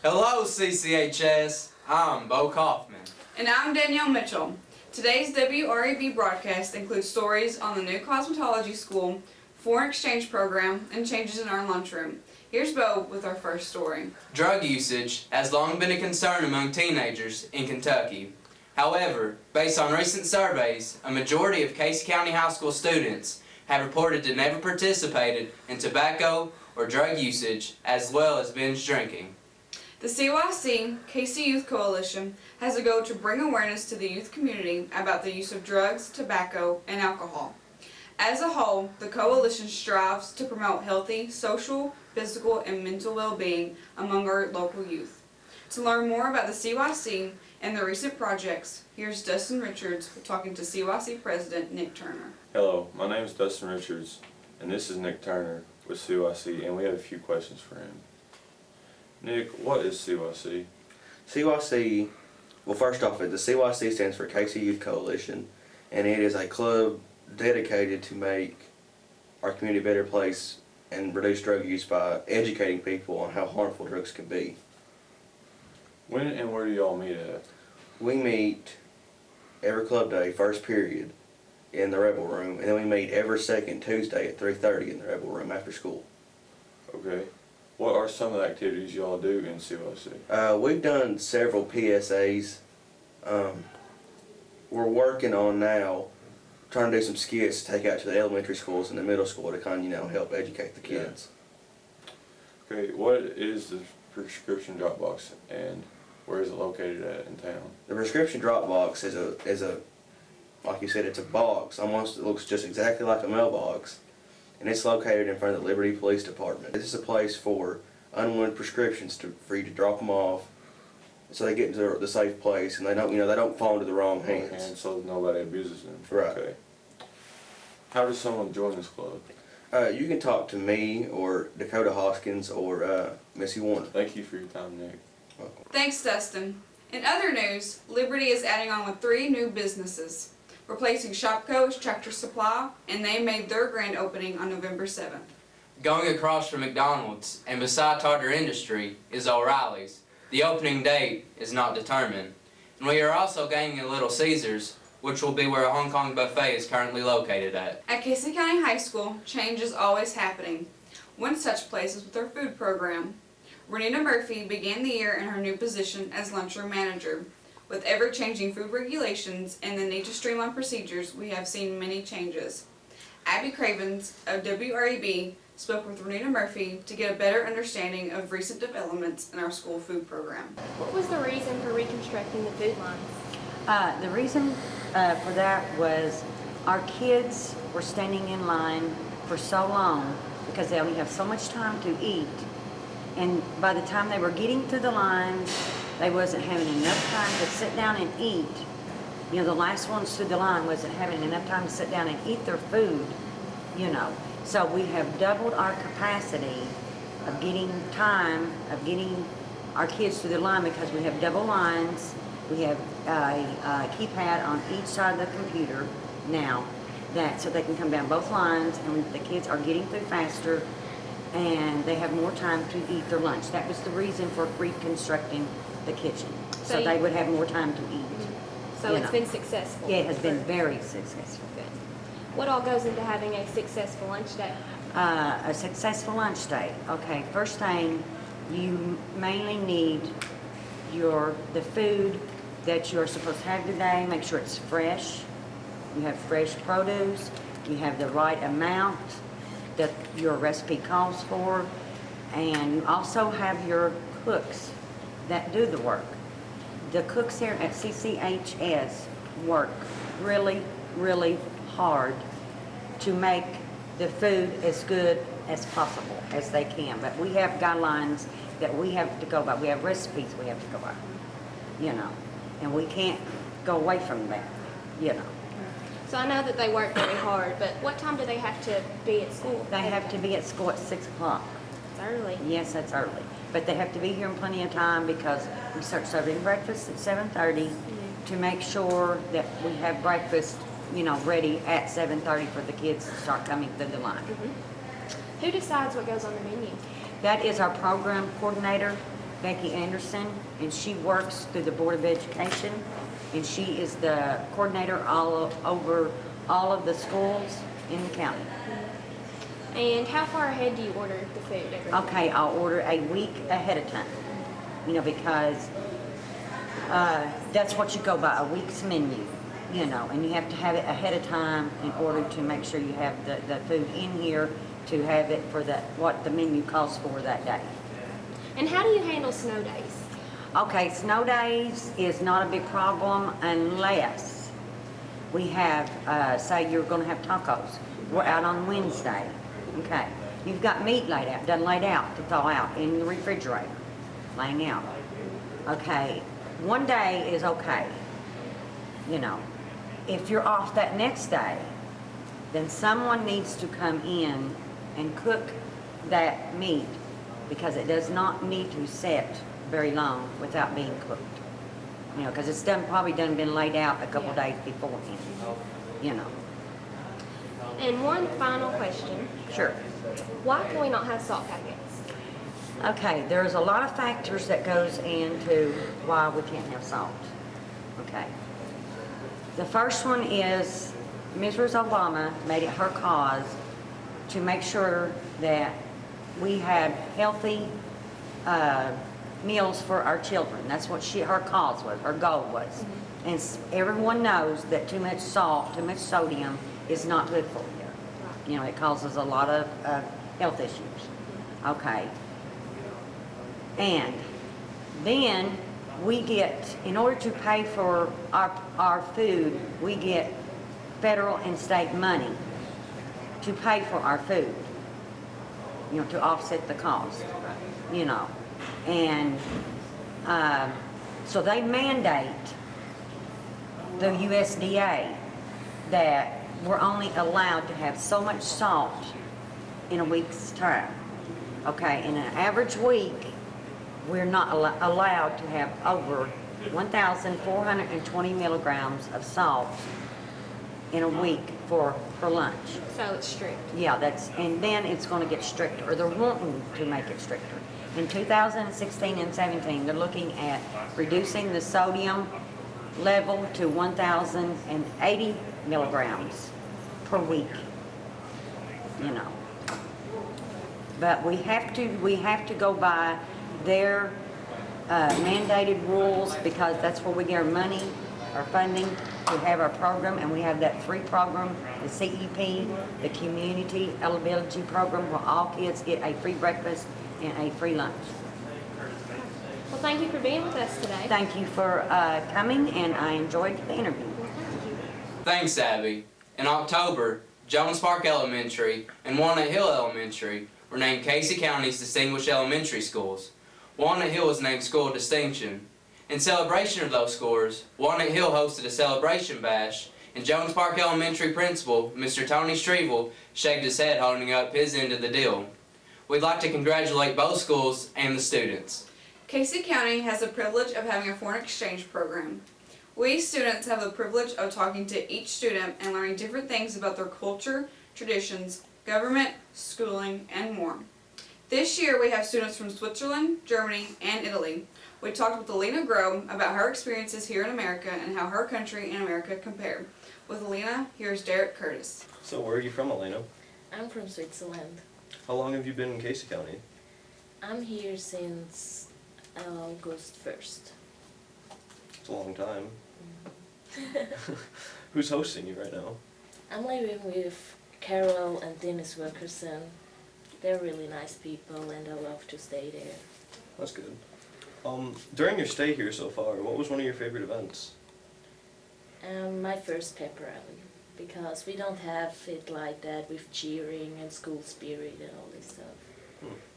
Hello, CCHS. I'm Bo Kaufman. And I'm Danielle Mitchell. Today's WREB broadcast includes stories on the new cosmetology school, foreign exchange program, and changes in our lunchroom. Here's Bo with our first story. Drug usage has long been a concern among teenagers in Kentucky. However, based on recent surveys, a majority of Casey County High School students have reported to never participated in tobacco or drug usage, as well as binge drinking. The CYC Casey Youth Coalition has a goal to bring awareness to the youth community about the use of drugs, tobacco, and alcohol. As a whole, the coalition strives to promote healthy social, physical, and mental well-being among our local youth. To learn more about the CYC and the recent projects, here's Dustin Richards talking to CYC President Nick Turner. Hello, my name is Dustin Richards, and this is Nick Turner with CYC, and we have a few questions for him. Nick, what is CYC? CYC, well, first off, the CYC stands for Casey Youth Coalition, and it is a club dedicated to make our community a better place and reduce drug use by educating people on how harmful drugs can be. When and where do y'all meet at? We meet every club day, first period, in the Rebel Room, and then we meet every second Tuesday at 3:30 in the Rebel Room after school. Okay. What are some of the activities y'all do in CYC? We've done several PSAs. We're working on now trying to do some skits to take out to the elementary schools and the middle school to kind of, help educate the kids. Yeah. Okay, what is the prescription drop box and where is it located at in town? The prescription drop box is a like you said, it's a box. Almost, it looks just exactly like a mailbox. And it's located in front of the Liberty Police Department. This is a place for unwanted prescriptions for you to drop them off, so they get into the safe place and they don't fall into the wrong hands. And so nobody abuses them. Right. Okay. How does someone join this club? You can talk to me or Dakota Hoskins or Missy Warner. Thank you for your time, Nick. Welcome. Thanks, Dustin. In other news, Liberty is adding on with 3 new businesses, replacing Shopko as Tractor Supply, and they made their grand opening on November 7th. Going across from McDonald's and beside Tartar Industry is O'Reilly's. The opening date is not determined. And we are also gaining a Little Caesars, which will be where a Hong Kong buffet is currently located at. At Casey County High School, change is always happening. One such place is with our food program. Renita Murphy began the year in her new position as lunchroom manager. With ever-changing food regulations and the need to streamline procedures, we have seen many changes. Abby Cravens of WREB spoke with Renita Murphy to get a better understanding of recent developments in our school food program. What was the reason for reconstructing the food lines? The reason for that was our kids were standing in line for so long because they only have so much time to eat, and by the time they were getting through the lines, they wasn't having enough time to sit down and eat. The last ones through the line wasn't having enough time to sit down and eat their food, So we have doubled our capacity of getting our kids through the line because we have double lines. We have a keypad on each side of the computer now, so they can come down both lines, and the kids are getting through faster and they have more time to eat their lunch. That was the reason for reconstructing the kitchen, so they would have more time to eat. So it's been successful? Yeah, it has been very successful. Good. What all goes into having a successful lunch day? A successful lunch day. Okay, first thing, you mainly need the food that you're supposed to have today. Make sure it's fresh. You have fresh produce. You have the right amount that your recipe calls for. And you also have your cooks that do the work. The cooks here at CCHS work really, really hard to make the food as good as possible as they can. But we have guidelines that we have to go by. We have recipes we have to go by, and we can't go away from that, So I know that they work very hard, but what time do they have to be at school? They have to be at school at 6 o'clock. It's early. Yes, that's early. But they have to be here in plenty of time because we start serving breakfast at 7:30 to make sure that we have breakfast, ready at 7:30 for the kids to start coming through the line. Who decides what goes on the menu? That is our program coordinator Becky Anderson, and she works through the Board of Education, and she is the coordinator over all of the schools in the county. And how far ahead do you order the food every week? Okay, I'll order a week ahead of time, because that's what you go by, a week's menu, and you have to have it ahead of time in order to make sure you have the food in here to have it for what the menu calls for that day. And how do you handle snow days? Okay, snow days is not a big problem unless we have, say you're gonna have tacos. We're out on Wednesday, okay? You've got meat laid out, done laid out to thaw out in the refrigerator, laying out. Okay, one day is okay, If you're off that next day, then someone needs to come in and cook that meat because it does not need to set very long without being cooked. Because it's probably been laid out a couple days beforehand, And one final question. Sure. Why can we not have salt packets? Okay, there's a lot of factors that goes into why we can't have salt. Okay. The first one is Mrs. Obama made it her cause to make sure that we had healthy meals for our children. That's what her cause was, her goal was. And everyone knows that too much salt, too much sodium is not good for you. It causes a lot of health issues. Okay. And then we get, in order to pay for our food, we get federal and state money to pay for our food, to offset the cost, And so they mandate, the USDA, that we're only allowed to have so much salt in a week's time. Okay, in an average week, we're not allowed to have over 1,420 milligrams of salt in a week for lunch. So it's strict. Yeah, and then it's going to get stricter, or they're wanting to make it stricter. In 2016 and 17, they're looking at reducing the sodium level to 1,080 milligrams per week. But we have to go by their mandated rules because that's where we get our money, our funding to have our program, and we have that free program, the CEP, the Community Eligibility Program, where all kids get a free breakfast and a free lunch. Well, thank you for being with us today. Thank you for coming, and I enjoyed the interview. Thanks, Abby. In October, Jones Park Elementary and Walnut Hill Elementary were named Casey County's Distinguished Elementary Schools. Walnut Hill was named School of Distinction. In celebration of those scores, Walnut Hill hosted a celebration bash, and Jones Park Elementary Principal, Mr. Tony Strevel, shook his head holding up his end of the deal. We'd like to congratulate both schools and the students. Casey County has the privilege of having a foreign exchange program. We students have the privilege of talking to each student and learning different things about their culture, traditions, government, schooling, and more. This year we have students from Switzerland, Germany, and Italy. We talked with Alina Grobe about her experiences here in America and how her country and America compare. With Alina, here's Derek Curtis. So where are you from, Elena? I'm from Switzerland. How long have you been in Casey County? I'm here since August 1st. It's a long time. Who's hosting you right now? I'm living with Carol and Dennis Wilkerson. They're really nice people and I love to stay there. That's good. During your stay here so far, what was one of your favorite events? My first pep rally, because we don't have it like that with cheering and school spirit and all this stuff.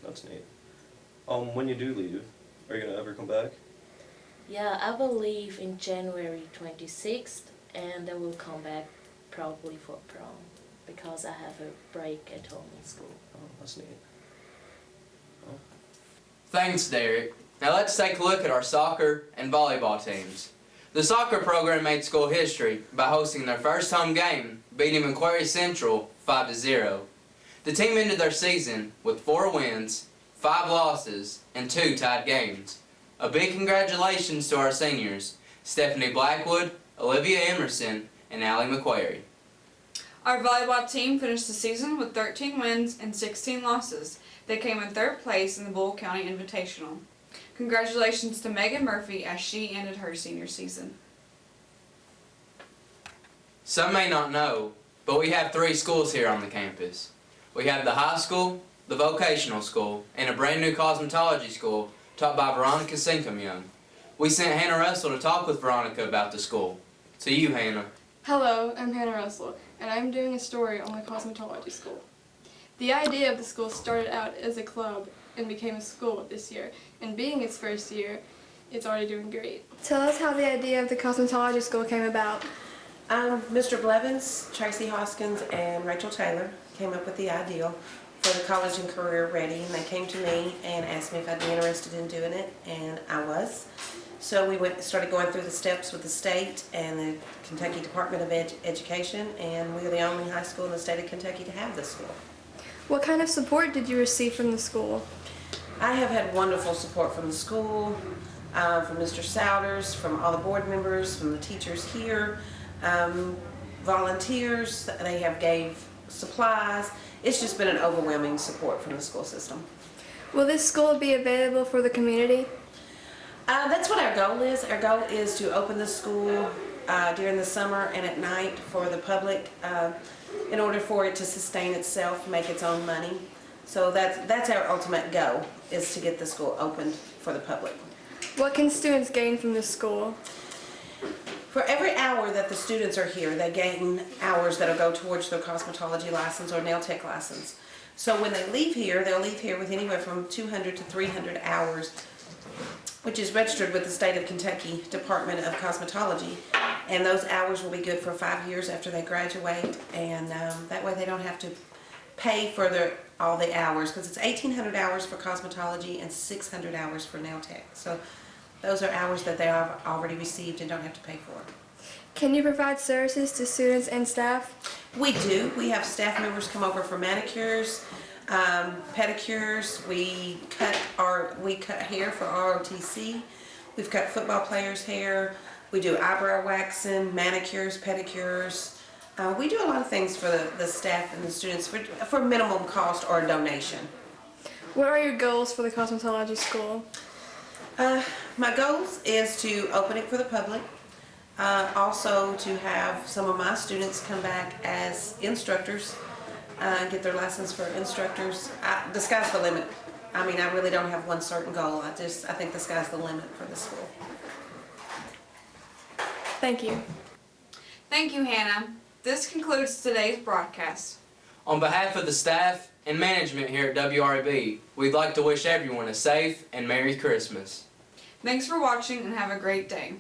That's neat. When you do leave, are you gonna ever come back? Yeah, I will leave in January 26th and I will come back probably for prom, because I have a break at home in school. Oh, that's neat. Oh. Thanks, Derek. Now let's take a look at our soccer and volleyball teams. The soccer program made school history by hosting their first home game, beating Macquarie Central 5-0. The team ended their season with 4 wins, 5 5 losses, and 2 tied games. A big congratulations to our seniors, Stephanie Blackwood, Olivia Emerson, and Allie McQuarrie. Our volleyball team finished the season with 13 wins and 16 losses. They came in 3rd place in the Bull County Invitational. Congratulations to Megan Murphy as she ended her senior season. Some may not know, but we have 3 schools here on the campus. We have the high school, the vocational school, and a brand new cosmetology school taught by Veronica Sinkum-Young. We sent Hannah Russell to talk with Veronica about the school. To you, Hannah. Hello, I'm Hannah Russell, and I'm doing a story on the cosmetology school. The idea of the school started out as a club and became a school this year, and being its first year, it's already doing great. Tell us how the idea of the cosmetology school came about. Mr. Blevins, Tracy Hoskins, and Rachel Taylor came up with the ideal for the college and career ready, and they came to me and asked me if I'd be interested in doing it, and I was. So we started going through the steps with the state and the Kentucky Department of Education, and we're the only high school in the state of Kentucky to have this school. What kind of support did you receive from the school? I have had wonderful support from the school, from Mr. Souders, from all the board members, from the teachers here, volunteers. They have gave supplies. It's just been an overwhelming support from the school system. Will this school be available for the community? That's what our goal is. Our goal is to open the school during the summer and at night for the public in order for it to sustain itself, make its own money. So that's our ultimate goal, is to get the school opened for the public. What can students gain from this school? For every hour that the students are here, they gain hours that'll go towards their cosmetology license or nail tech license. So when they leave here, they'll leave here with anywhere from 200 to 300 hours, which is registered with the State of Kentucky Department of Cosmetology, and those hours will be good for 5 years after they graduate, and that way they don't have to pay for all the hours, because it's 1,800 hours for cosmetology and 600 hours for nail tech. So those are hours that they have already received and don't have to pay for. Can you provide services to students and staff? We do. We have staff members come over for manicures, pedicures. We cut hair for ROTC. We've cut football players' hair. We do eyebrow waxing, manicures, pedicures. We do a lot of things for the staff and the students for minimum cost or donation. What are your goals for the cosmetology school? My goals is to open it for the public. Also to have some of my students come back as instructors, get their license for instructors. The sky's the limit. I mean, I really don't have one certain goal. I think the sky's the limit for the school. Thank you. Thank you, Hannah. This concludes today's broadcast. On behalf of the staff and management here at WREB, we'd like to wish everyone a safe and Merry Christmas. Thanks for watching and have a great day.